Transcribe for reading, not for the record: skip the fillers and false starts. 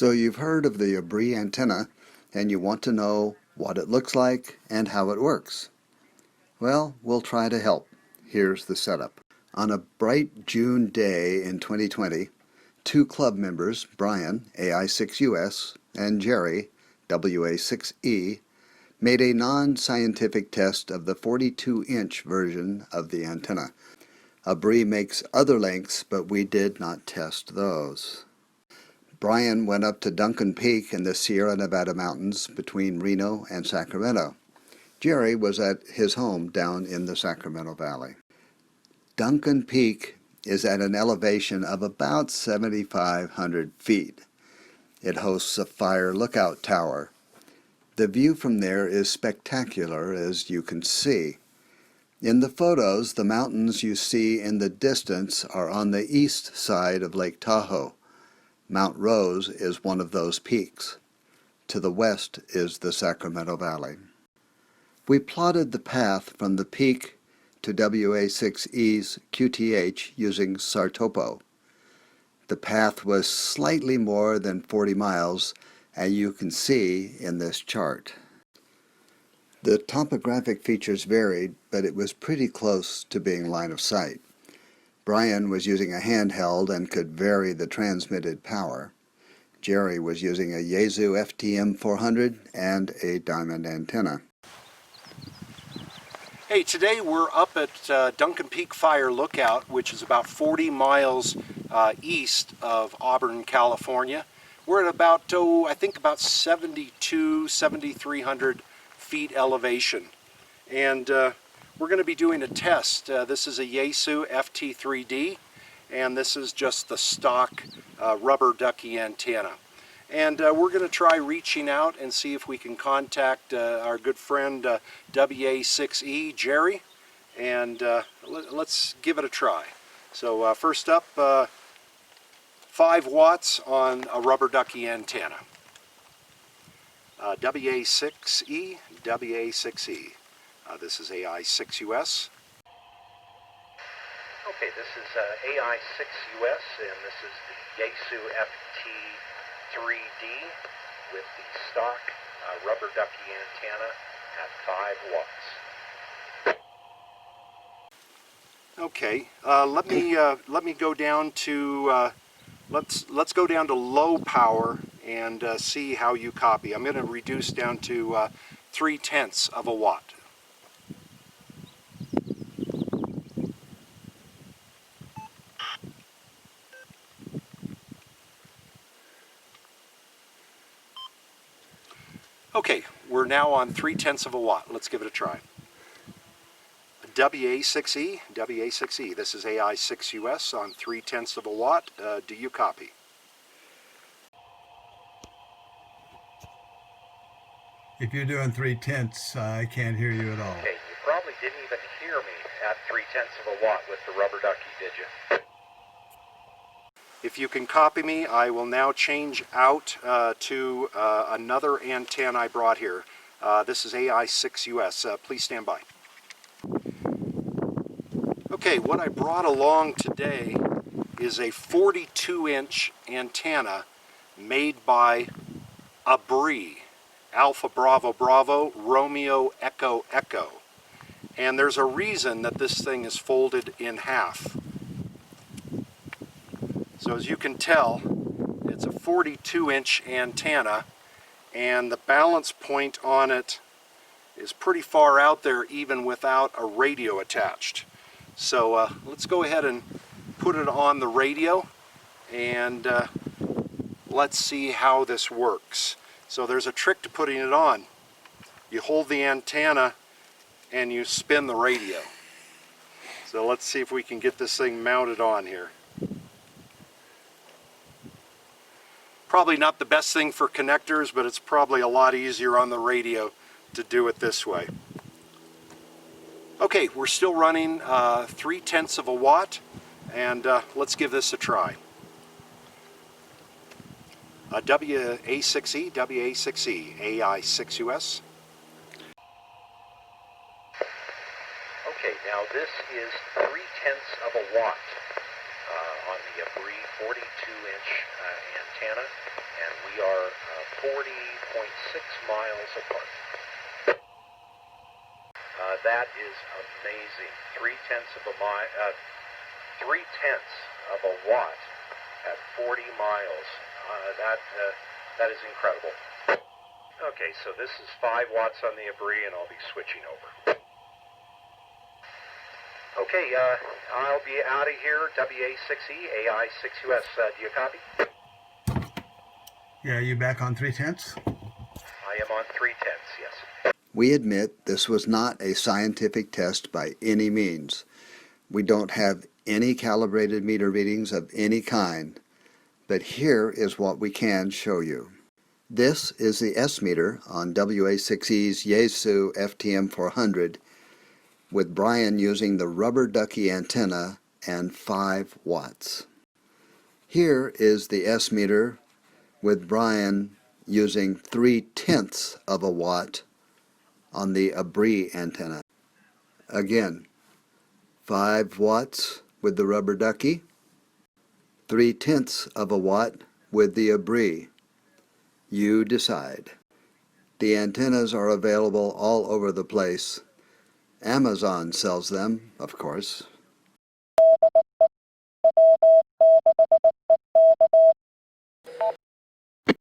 So you've heard of the Abri antenna, and you want to know what it looks like and how it works. Well, we'll try to help. Here's the setup. On a bright June day in 2020, two club members, Brian, AI6US, and Gerry, WA6E, made a non-scientific test of the 42-inch version of the antenna. Abri makes other lengths, but we did not test those. Brian went up to Duncan Peak in the Sierra Nevada mountains between Reno and Sacramento. Gerry was at his home down in the Sacramento Valley. Duncan Peak is at an elevation of about 7,500 feet. It hosts a fire lookout tower. The view from there is spectacular, as you can see. In the photos, the mountains you see in the distance are on the east side of Lake Tahoe. Mount Rose is one of those peaks. To the west is the Sacramento Valley. We plotted the path from the peak to WA6E's QTH using SARTOPO. The path was slightly more than 40 miles, and you can see in this chart. The topographic features varied, but it was pretty close to being line of sight. Brian was using a handheld and could vary the transmitted power. Gerry was using a Yaesu FTM 400 and a diamond antenna. Hey, today we're up at Duncan Peak Fire Lookout, which is about 40 miles east of Auburn, California. We're at about, I think about 7,300 feet elevation. And we're going to be doing a test. This is a Yaesu FT3D, and this is just the stock rubber ducky antenna. And we're going to try reaching out and see if we can contact our good friend WA6E, Gerry, and let's give it a try. So first up, 5 watts on a rubber ducky antenna. WA6E, WA6E. This is AI6US. Okay, this is AI6US, and this is the Yaesu FT3D with the stock rubber ducky antenna at 5 watts. Okay, let me go down to let's go down to low power and see how you copy. I'm going to reduce down to 0.3 of a watt. Okay, we're now on 0.3 of a watt. Let's give it a try. WA6E, WA6E. This is AI6US on 0.3 of a watt. Do you copy? If you're doing 0.3, I can't hear you at all. Okay, you probably didn't even hear me at 0.3 of a watt with the rubber ducky, did you? If you can copy me, I will now change out to another antenna I brought here. This is AI6US. Please stand by. Okay, what I brought along today is a 42-inch antenna made by Abri, Alpha Bravo Bravo, Romeo Echo Echo. And there's a reason that this thing is folded in half. So as you can tell, it's a 42-inch antenna, and the balance point on it is pretty far out there even without a radio attached. So let's go ahead and put it on the radio, and let's see how this works. So there's a trick to putting it on. You hold the antenna and you spin the radio. So let's see if we can get this thing mounted on here. Probably not the best thing for connectors, but it's probably a lot easier on the radio to do it this way. Okay, we're still running 0.3 of a watt, and let's give this a try. WA6E, WA6E, AI6US. Okay, now this is 0.3 of a watt on the Abri 42-inch antenna, and we are 40.6 miles apart. That is amazing. 3/10 of a mile, 3/10 of a watt at 40 miles. That is incredible. Okay, so this is 5 watts on the Abri, and I'll be switching over. Okay, I'll be out of here. WA6E, AI6US. Do you copy? Yeah, you back on 3/10? I am on 3/10, yes. We admit this was not a scientific test by any means. We don't have any calibrated meter readings of any kind, but here is what we can show you. This is the S meter on WA6E's Yaesu FTM400 with Brian using the rubber ducky antenna and 5 watts. Here is the S meter with Brian using 3/10 of a watt on the Abri antenna. Again, 5 watts with the rubber ducky, 3/10 of a watt with the Abri. You decide. The antennas are available all over the place. Amazon sells them, of course.